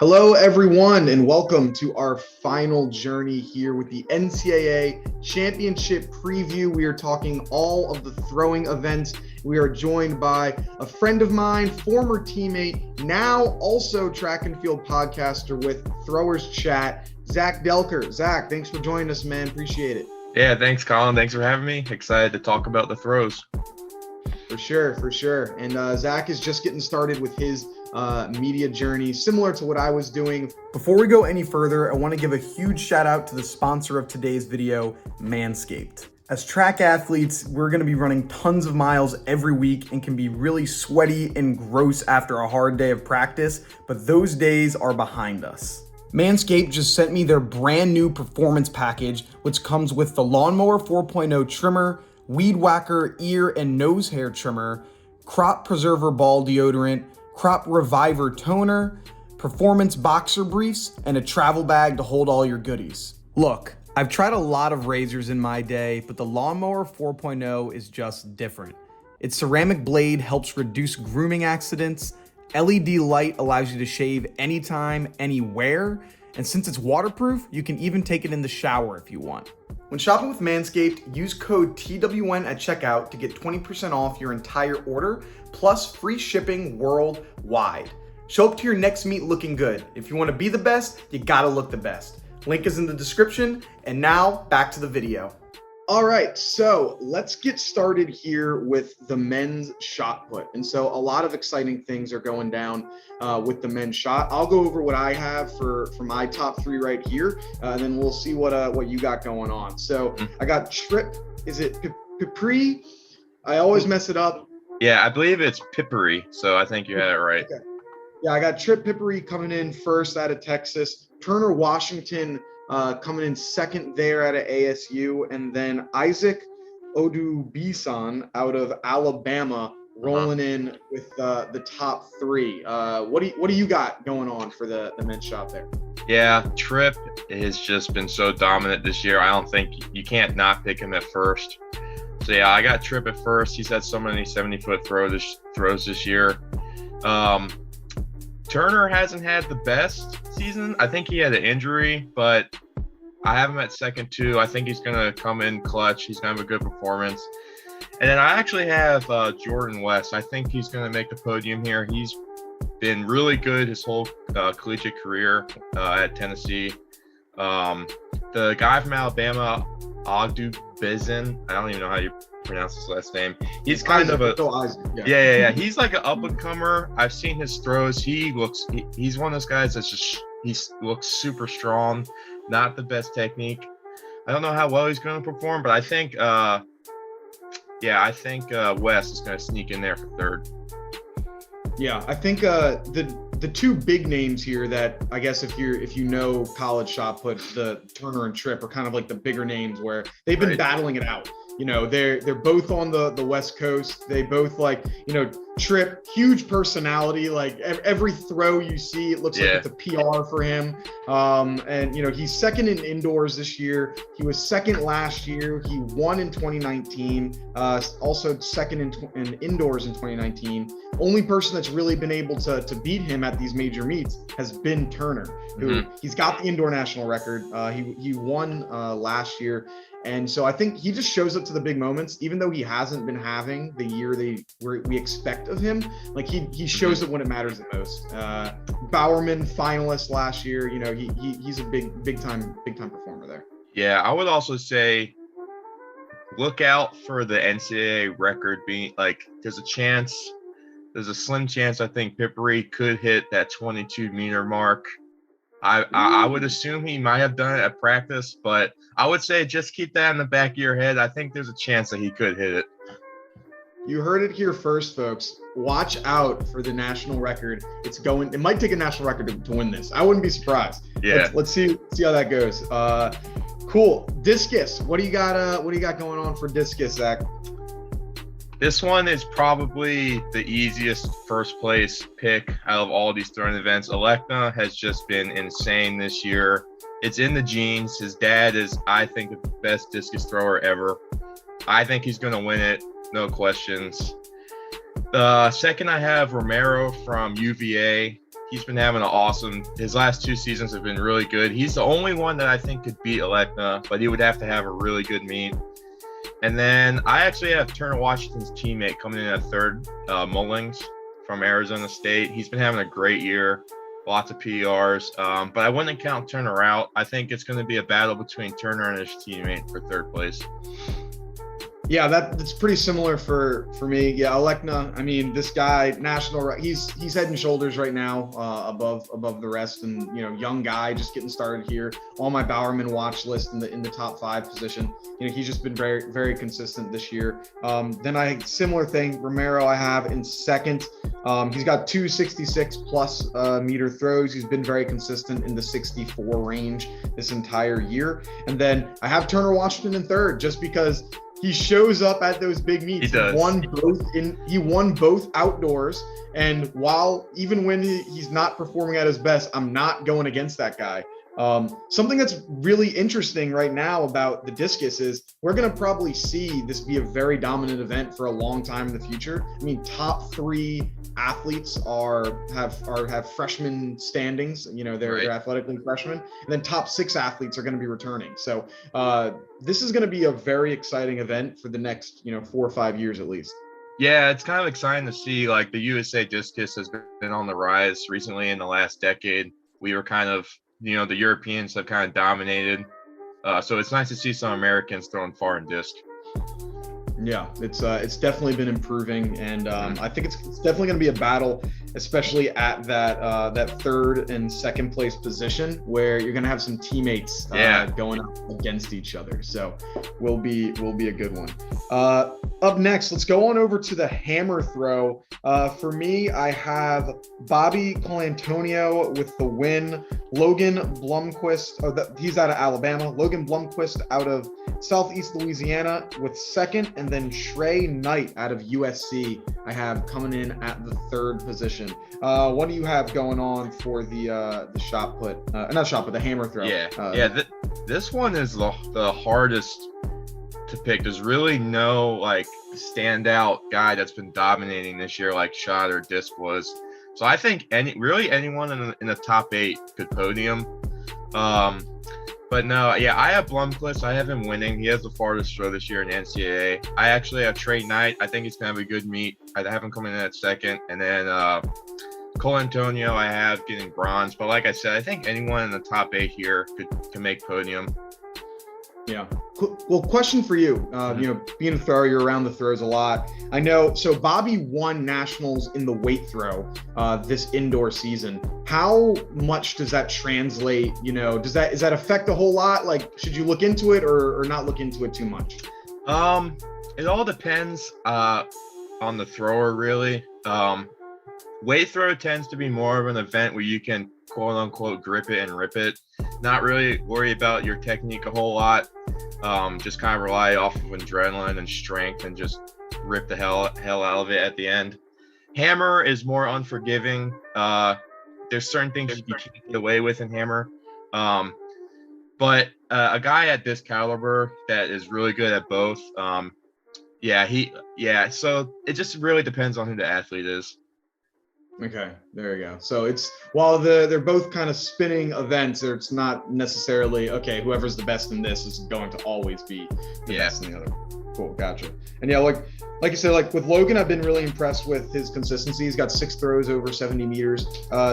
Hello, everyone, and welcome to our final journey here with the NCAA Championship preview. We are talking all of the throwing events. We are joined by a friend of mine, former teammate, now also track and field podcaster with Throwers Chat, Zach Delker. Zach, thanks for joining us, man. Appreciate it. Yeah, thanks, Colin. Thanks for having me. Excited to talk about the throws. For sure. And Zach is just getting started with his media journey, similar to what I was doing. Before we go any further, I want to give a huge shout out to the sponsor of today's video, Manscaped. As track athletes, we're going to be running tons of miles every week and can be really sweaty and gross after a hard day of practice, but those days are behind us. Manscaped just sent me their brand new performance package, which comes with the Lawnmower 4.0 trimmer, Weed Whacker ear and nose hair trimmer, Crop Preserver ball deodorant, Crop Reviver toner, performance boxer briefs, and a travel bag to hold all your goodies. Look, I've tried a lot of razors in my day, but the Lawnmower 4.0 is just different. Its ceramic blade helps reduce grooming accidents, LED light allows you to shave anytime, anywhere, and since it's waterproof, you can even take it in the shower if you want. When shopping with Manscaped, use code TWN at checkout to get 20% off your entire order, plus free shipping worldwide. Show up to your next meet looking good. If you want to be the best, you gotta look the best. Link is in the description, and now back to the video. All right, so let's get started here with the men's shot put. And so a lot of exciting things are going down with the men's shot. I'll go over what I have for my top three right here, and then we'll see what you got going on. So I got Trip, is it Pipri? I always mess it up. Yeah, I believe it's Pippery, so I think you had it right. Okay. Yeah, I got Trip Pippery coming in first out of Texas, Turner Washington coming in second there out of ASU, and then Isaac Odubisan out of Alabama rolling in with the top three. What do you got going on for the men's shot there? Yeah, Trip has just been so dominant this year. I don't think you can't not pick him at first. So yeah, I got Trip at first. He's had so many 70-foot throws this year. Turner hasn't had the best season. I think he had an injury, but I have him at second too. I think he's going to come in clutch. He's going to have a good performance. And then I actually have Jordan West. I think he's going to make the podium here. He's been really good his whole collegiate career at Tennessee. The guy from Alabama, Odubisan, I don't even know how you pronounce his last name. He's kind of a yeah. He's like an up and comer. I've seen his throws. He's one of those guys that's he looks super strong. Not the best technique. I don't know how well he's going to perform, but I think West is going to sneak in there for third. Yeah, I think the two big names here that I guess if you know college shot put, the Turner and Tripp are kind of like the bigger names where they've been battling it out. You know, they're both on the West Coast. They both Tripp, huge personality. Like every throw you see, it looks like it's a PR for him. And he's second in indoors this year. He was second last year. He won in 2019. Also second in indoors in 2019. Only person that's really been able to beat him at these major meets has been Turner, who he's got the indoor national record. He won last year. And so I think he just shows up to the big moments, even though he hasn't been having the year we expect of him. Like he shows up when it matters the most. Bowerman finalist last year. He's a big time performer there. Yeah, I would also say look out for the NCAA record being there's a slim chance I think Pippery could hit that 22-meter mark. I would assume he might have done it at practice, but I would say just keep that in the back of your head. I think there's a chance that he could hit it. You heard it here first, folks. Watch out for the national record. It might take a national record to win this. I wouldn't be surprised. Yeah. Let's see how that goes. Cool. Discus. What do you got going on for Discus, Zach? This one is probably the easiest first place pick out of all these throwing events. Alekna has just been insane this year. It's in the genes. His dad is, I think, the best discus thrower ever. I think he's going to win it, no questions. Second, I have Romero from UVA. he's been having his last 2 seasons have been really good. He's the only one that I think could beat Alekna, but he would have to have a really good meet. And then I actually have Turner Washington's teammate coming in at third, Mullings from Arizona State. He's been having a great year, lots of PRs, but I wouldn't count Turner out. I think it's going to be a battle between Turner and his teammate for third place. Yeah, that's pretty similar for me. Yeah, Alekna. I mean, this guy, he's head and shoulders right now above the rest, and young guy just getting started here. On my Bowerman watch list in the top 5 position. He's just been very, very consistent this year. Then similar thing. Romero I have in second. He's got 266 plus meter throws. He's been very consistent in the 64 range this entire year. And then I have Turner Washington in third, just because he shows up at those big meets. He does. He won both outdoors, and even when he's not performing at his best, I'm not going against that guy. Something that's really interesting right now about the discus is we're going to probably see this be a very dominant event for a long time in the future. I mean, top 3 athletes have freshman standings. They're athletically freshmen, and then top 6 athletes are going to be returning. So this is going to be a very exciting event for the next 4 or 5 years at least. Yeah, it's kind of exciting to see. Like, the USA discus has been on the rise recently in the last decade. We were kind of, the Europeans have kind of dominated. So it's nice to see some Americans throwing far in disc. Yeah, it's definitely been improving, and I think it's definitely going to be a battle, especially at that third and second place position, where you're going to have some teammates going up against each other. So will be a good one. Up next, let's go on over to the hammer throw. For me, I have Bobby Colantonio with the win. Logan Blomquist, he's out of Alabama. Logan Blomquist out of Southeast Louisiana with second, and then Trey Knight out of USC I have coming in at the third position. What do you have going on for the the hammer throw? This one is the hardest to pick. There's really no standout guy that's been dominating this year like shot or disc was. So I think anyone in the top 8 could podium. But no, I have Blomquist. I have him winning. He has the farthest throw this year in NCAA. I actually have Trey Knight. I think he's going to have a good meet. I have him coming in at second. And then Colantonio I have getting bronze. But like I said, I think anyone in the top 8 here can make podium. Yeah. Well, question for you. Being a thrower, you're around the throws a lot. I know. So Bobby won nationals in the weight throw this indoor season. How much does that translate? Does that affect a whole lot? Like, should you look into it or not look into it too much? It all depends on the thrower, really. Weight throw tends to be more of an event where you can quote unquote grip it and rip it. Not really worry about your technique a whole lot. Just kind of rely off of adrenaline and strength and just rip the hell out of it at the end. Hammer is more unforgiving. There's certain things you can't get away with in hammer. But a guy at this caliber that is really good at both. So it just really depends on who the athlete is. Okay, there you go. So while they're both kind of spinning events, it's not necessarily whoever's the best in this is going to always be the best in the other. Cool, gotcha. And like you said, with Logan, I've been really impressed with his consistency. He's got 6 throws over 70 meters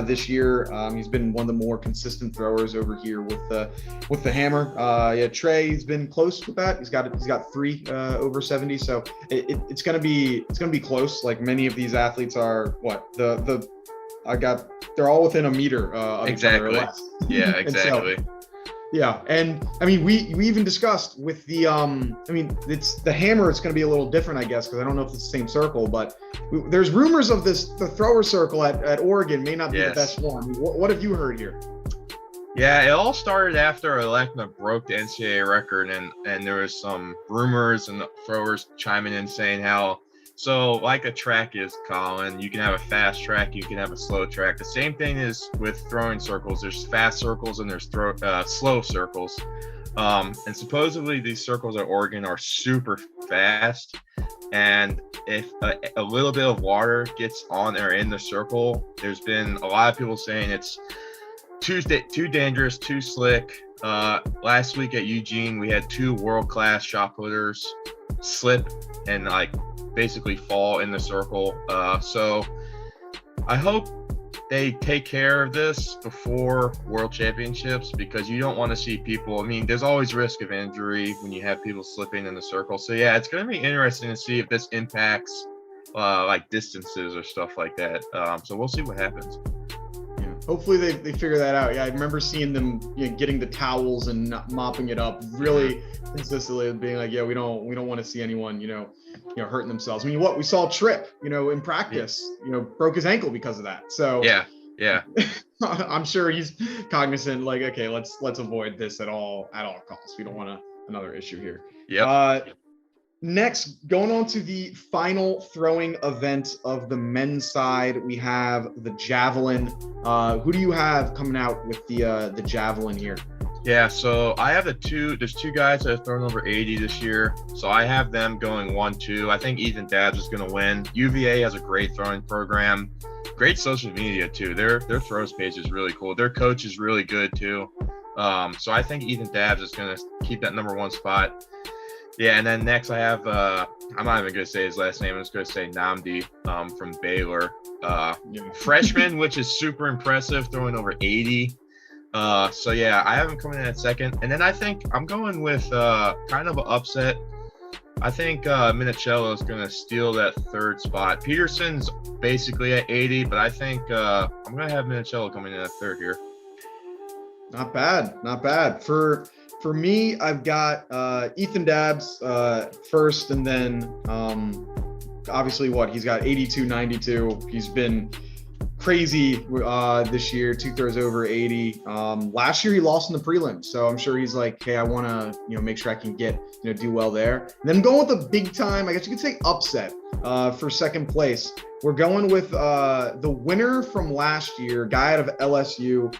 this year. He's been one of the more consistent throwers over here with the hammer. Trey's been close with that. He's got 3 over 70. So it's gonna be close. Like many of these athletes are they're all within a meter of each other or less. Yeah, exactly. Yeah, and I mean, we even discussed with the it's the hammer. It's going to be a little different, I guess, because I don't know if it's the same circle. But there's rumors of the thrower circle at Oregon may not be the best one. What have you heard here? Yeah, it all started after Alekna broke the NCAA record, and there was some rumors and the throwers chiming in saying how. So like a track is, Colin, you can have a fast track, you can have a slow track. The same thing is with throwing circles. There's fast circles and there's slow circles. And supposedly these circles at Oregon are super fast. And if a little bit of water gets on or in the circle, there's been a lot of people saying it's too dangerous, too slick. Last week at Eugene, we had 2 world-class shot putters slip and like basically fall in the circle. So I hope they take care of this before World Championships, because you don't want to see people. I mean, there's always risk of injury when you have people slipping in the circle. So yeah, it's going to be interesting to see if this impacts like distances or stuff like that. So we'll see what happens. Yeah. Hopefully they figure that out. Yeah, I remember seeing them getting the towels and mopping it up really consistently, being like, yeah, we don't want to see anyone hurting themselves. I mean, we saw Tripp, in practice, broke his ankle because of that. So yeah. I'm sure he's cognizant, like, okay, let's avoid this at all costs. We don't want another issue here. Yeah. Next, going on to the final throwing event of the men's side, we have the Javelin. Who do you have coming out with the Javelin here? Yeah, so I have there's 2 guys that have thrown over 80 this year. So I have them going 1-2. I think Ethan Dabbs is going to win. UVA has a great throwing program, great social media too. Their throws page is really cool. Their coach is really good too. So I think Ethan Dabbs is going to keep that number 1 spot. Yeah, and then next I have, I'm not even going to say his last name. I'm just going to say Namdi from Baylor. Freshman, which is super impressive, throwing over 80. So yeah, I have him coming in at second. And then I think I'm going with kind of an upset. I think Minicello is going to steal that 3rd spot. Peterson's basically at 80, but I think I'm going to have Minicello coming in at 3rd here. Not bad. For me, I've got Ethan Dabbs first, and then obviously he's got 82, 92. He's been crazy this year, 2 throws over 80. Last year he lost in the prelims, so I'm sure he's like, hey, I want to make sure I can get do well there. And then going with a big time, I guess you could say upset for second place. We're going with the winner from last year, guy out of LSU,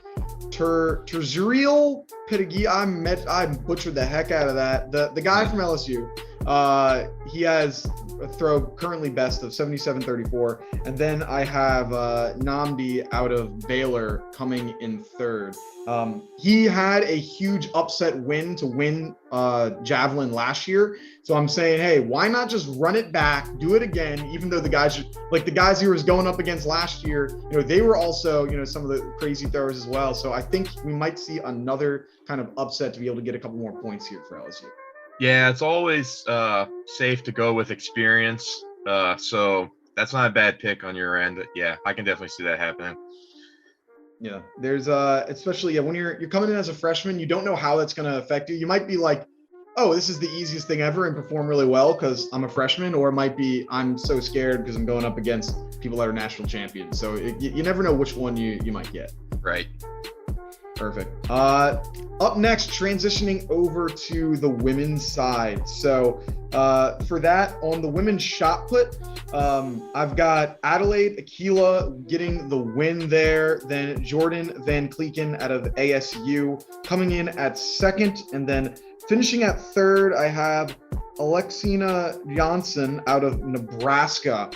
Terzuriel Pitagui. I butchered the heck out of that. The guy from LSU. He has a throw currently best of 77.34, and then I have Namdi out of Baylor coming in 3rd. He had a huge upset win to win Javelin last year, so I'm saying, hey, why not just run it back, do it again? Even though the guys he was going up against last year, they were also some of the crazy throwers as well. So I think we might see another kind of upset to be able to get a couple more points here for LSU. Yeah, it's always safe to go with experience. So that's not a bad pick on your end. Yeah, I can definitely see that happening. Yeah, there's especially when you're coming in as a freshman, you don't know how that's going to affect you. You might be like, oh, this is the easiest thing ever and perform really well because I'm a freshman, or it might be I'm so scared because I'm going up against people that are national champions. So you never know which one you might get. Right. Perfect. Up next, transitioning over to the women's side. So for that, on the women's shot put, I've got Adelaide Aquila getting the win there. Then Jordan Van Cleeken out of ASU coming in at 2nd. And then finishing at 3rd, I have Alexina Johnson out of Nebraska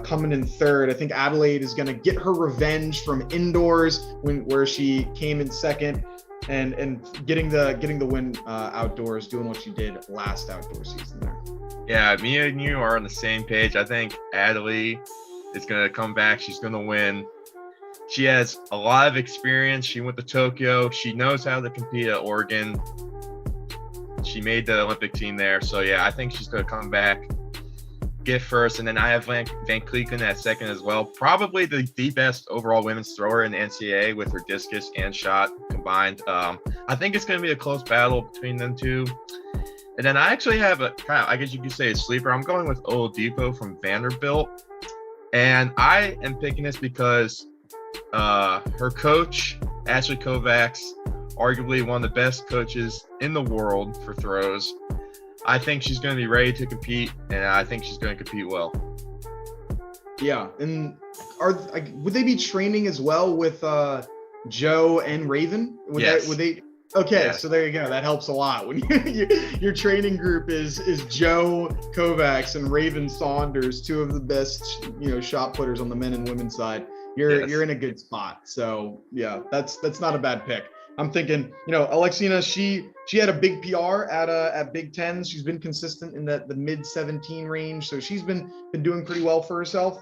coming in 3rd. I think Adelaide is going to get her revenge from indoors where she came in 2nd, and getting the win outdoors, doing what she did last outdoor season there. Yeah, me and you are on the same page. I think Adelaide is going to come back. She's going to win. She has a lot of experience. She went to Tokyo. She knows how to compete at Oregon. She made the Olympic team there. So, yeah, I think she's going to come back, get first. And then I have Van Cleeken at 2nd as well. Probably the best overall women's thrower in the NCAA with her discus and shot combined. I think it's going to be a close battle between them two. And then I actually have I guess you could say a sleeper. I'm going with Oladipo from Vanderbilt. And I am picking this because her coach, Ashley Kovacs, arguably one of the best coaches in the world for throws. I think she's going to be ready to compete, and I think she's going to compete well. Yeah, and would they be training as well with Joe and Raven? Would they? Okay, Yeah. so there you go. That helps a lot. When your training group is Joe Kovacs and Raven Saunders, two of the best, shot putters on the men and women's side. You're Yes. in a good spot. So yeah, that's not a bad pick. I'm thinking, Alexina, she had a big PR at Big Ten. She's been consistent in the mid 17 range, so she's been doing pretty well for herself.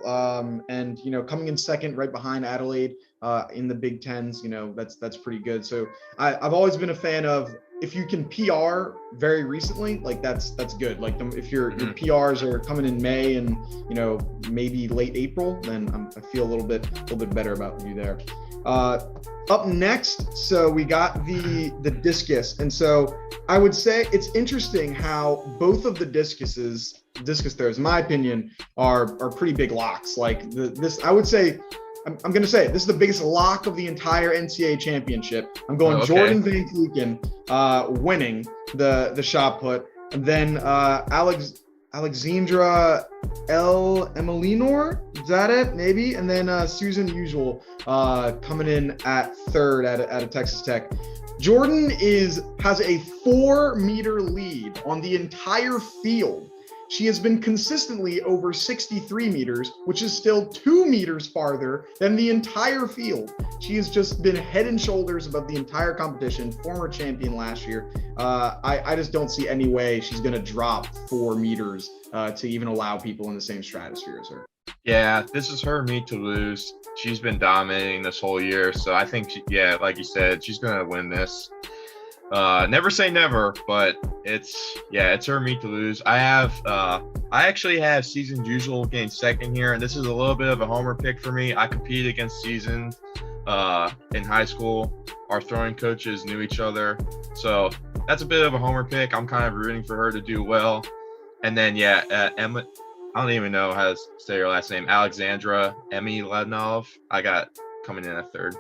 And coming in second, right behind Adelaide in the Big Tens, that's pretty good. So I've always been a fan of, if you can PR very recently, like that's good. Like if your PRs are coming in May and maybe late April, then I feel a little bit better about you there. Up next, so we got the discus, and so I would say it's interesting how both of the discus throws, in my opinion, are pretty big locks. Like this, I would say, I'm going to say this is the biggest lock of the entire NCAA championship. I'm going Jordan Van Vleuten winning the shot put, and then Alexandra L. Emelinor, is that it? Maybe. And then Susan Usual coming in at third at a Texas Tech. Jordan has a 4-meter lead on the entire field. She has been consistently over 63 meters, which is still 2 meters farther than the entire field. She has just been head and shoulders above the entire competition, former champion last year. I just don't see any way she's going to drop 4 meters to even allow people in the same stratosphere as her. Yeah, this is her meet to lose. She's been dominating this whole year, so I think, like you said, she's going to win this. Never say never, but it's her meet to lose. I actually have Season's Usual getting second here, and this is a little bit of a homer pick for me. I competed against Season in high school. Our throwing coaches knew each other, so that's a bit of a homer pick. I'm kind of rooting for her to do well. And then Emma, I don't even know how to say her last name, Alexandra Emiladnov, I got coming in at third.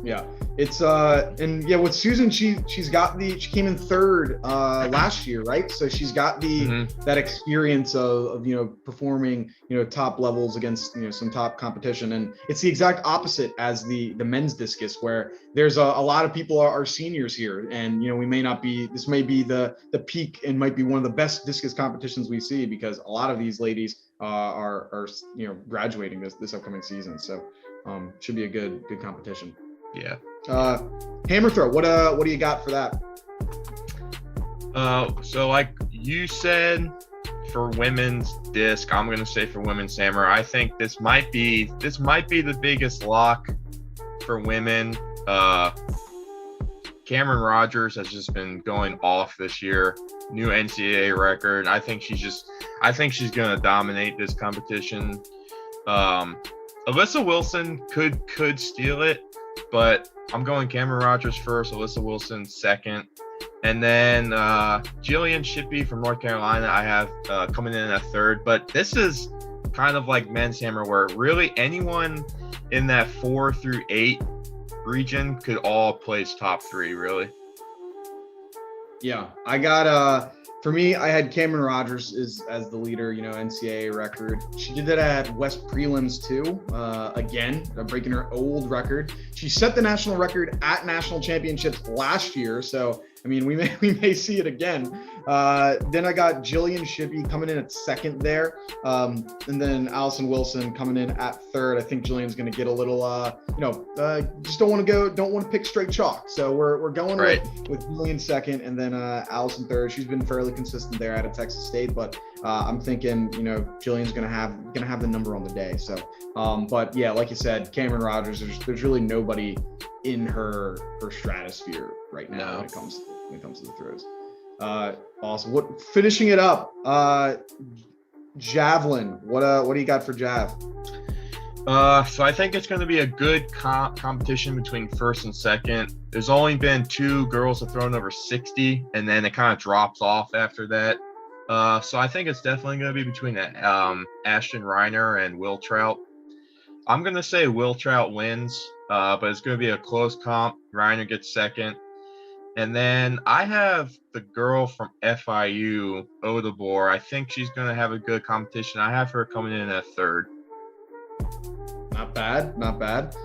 Yeah, it's with Susan, she came in third last year, right? So she's got that experience of performing top levels against some top competition, and it's the exact opposite as the men's discus, where there's a lot of people are seniors here, and we may not be, this may be the peak and might be one of the best discus competitions we see, because a lot of these ladies are graduating this upcoming season, so should be a good competition. Yeah. Hammer throw. What do you got for that? So like you said, for women's disc, I'm gonna say for women's hammer, I think this might be the biggest lock for women. Cameron Rogers has just been going off this year. New NCAA record. I think she's gonna dominate this competition. Alyssa Wilson could steal it, but I'm going Cameron Rogers first, Alyssa Wilson second, and then Jillian Shippey from North Carolina I have coming in at third. But this is kind of like men's hammer, where really anyone in that 4 through 8 region could all place top 3, really. Yeah, I got for me, I had Cameron Rogers as the leader, NCAA record. She did that at West Prelims too. Again, breaking her old record. She set the national record at national championships last year. So, I mean, we may see it again. Then I got Jillian Shippey coming in at second there. And then Allison Wilson coming in at third. I think Jillian's going to get a little, just don't want to pick straight chalk. So we're going with Jillian second, and then Allison third. She's been fairly consistent there out of Texas State, but I'm thinking, Jillian's going to have the number on the day. So, but yeah, like you said, Cameron Rogers, there's really nobody in her stratosphere right now when it comes to the throws. Awesome. Finishing it up, Javelin. What do you got for Jav? So I think it's going to be a good competition between first and second. There's only been 2 girls that have thrown over 60, and then it kind of drops off after that. So I think it's definitely going to be between Ashton Reiner and Will Trout. I'm going to say Will Trout wins, but it's going to be a close comp. Reiner gets second. And then I have the girl from FIU, Odebor. I think she's going to have a good competition. I have her coming in at third. bad, not bad.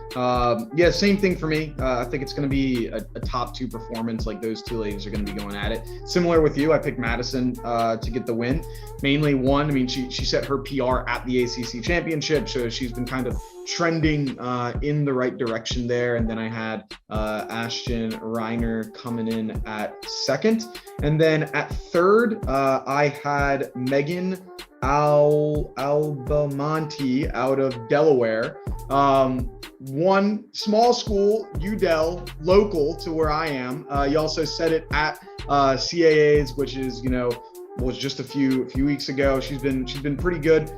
Yeah, same thing for me. I think it's going to be a top 2 performance. Like those 2 ladies are going to be going at it. Similar with you, I picked Madison to get the win. Mainly one, I mean, she set her PR at the ACC Championship, so she's been kind of trending in the right direction there. And then I had Ashton Reiner coming in at 2nd. And then at 3rd, I had Megan Albamonte out of Delaware. One small school, UDel, local to where I am. You also said it at CAA's, which is, was just a few weeks ago. She's been pretty good.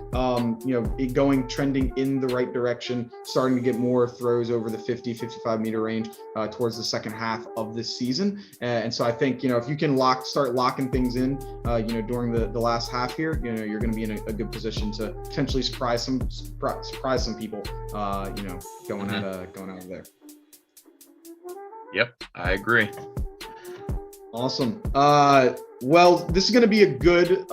Trending in the right direction, starting to get more throws over the 55 meter range towards the second half of this season. And so I think, if you can start locking things in, during the last half here, you're going to be in a good position to potentially surprise some people, going out of there. Yep, I agree. Awesome. Well, this is going to be a good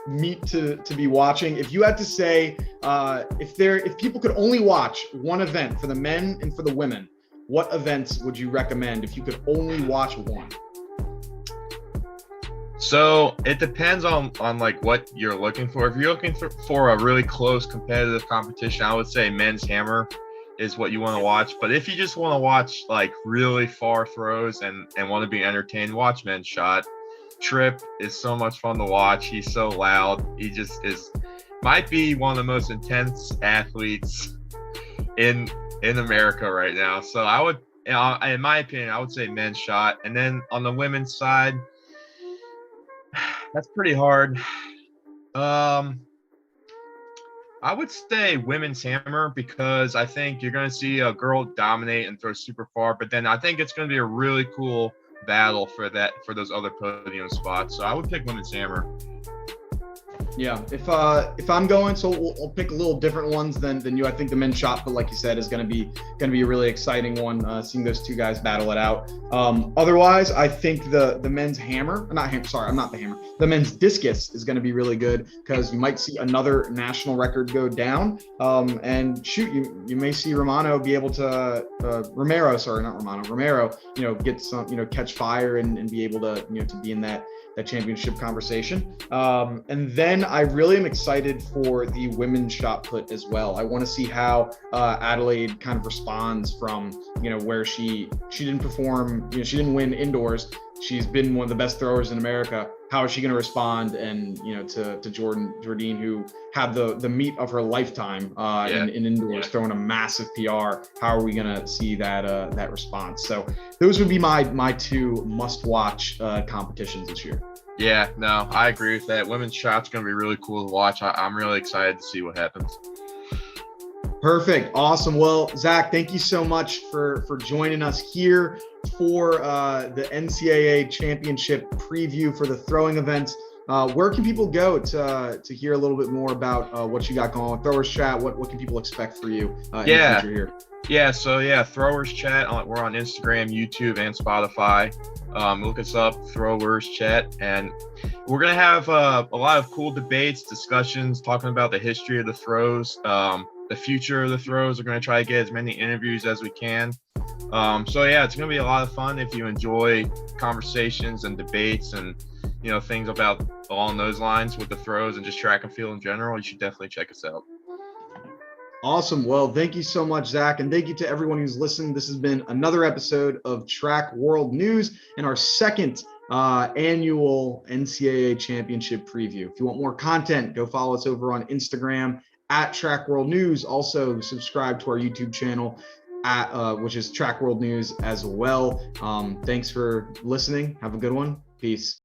meet to be watching. If you had to say, if people could only watch one event for the men and for the women, what events would you recommend if you could only watch one? So it depends on like what you're looking for. If you're looking for a really close competitive competition, I would say men's hammer is what you want to watch. But if you just want to watch like really far throws and want to be entertained, watch men's shot. Tripp is so much fun to watch. He's so loud. He just might be one of the most intense athletes in America right now. So I would, in my opinion, I would say men's shot. And then on the women's side, that's pretty hard. I would say women's hammer, because I think you're going to see a girl dominate and throw super far, but then I think it's going to be a really cool battle for those other podium spots. So I would pick women's hammer. Yeah, if I'm going, so we'll pick a little different ones than you. I think the men's shot put, like you said, is going to be a really exciting one. Seeing those 2 guys battle it out. Otherwise, I think the men's hammer, not hammer. Sorry, I'm not the hammer. The men's discus is going to be really good, because you might see another national record go down. And shoot, you may see Romero be able to Romero, get some, catch fire and be able to to be in that championship conversation. And then I really am excited for the women's shot put as well. I want to see how Adelaide kind of responds from, where she didn't perform, she didn't win indoors. She's been one of the best throwers in America. How is she going to respond? And, to Jordine, who had the meet of her lifetime in indoors, throwing a massive PR. How are we going to see that response? So those would be my 2 must-watch competitions this year. Yeah, no, I agree with that. Women's shot's going to be really cool to watch. I'm really excited to see what happens. Perfect. Awesome. Well, Zach, thank you so much for joining us here for the NCAA Championship preview for the throwing events. Where can people go to hear a little bit more about what you got going on? Throwers Chat, what can people expect for you in the future here? Yeah, so Throwers Chat. We're on Instagram, YouTube, and Spotify. Look us up, Throwers Chat, and we're gonna have a lot of cool debates, discussions, talking about the history of the throws, the future of the throws. We're gonna try to get as many interviews as we can. It's gonna be a lot of fun. If you enjoy conversations and debates and things along those lines with the throws and just track and field in general, you should definitely check us out. Awesome. Well, thank you so much, Zach. And thank you to everyone who's listened. This has been another episode of Track World News and our second annual NCAA Championship preview. If you want more content, go follow us over on Instagram at Track World News. Also, subscribe to our YouTube channel, which is Track World News as well. Thanks for listening. Have a good one. Peace.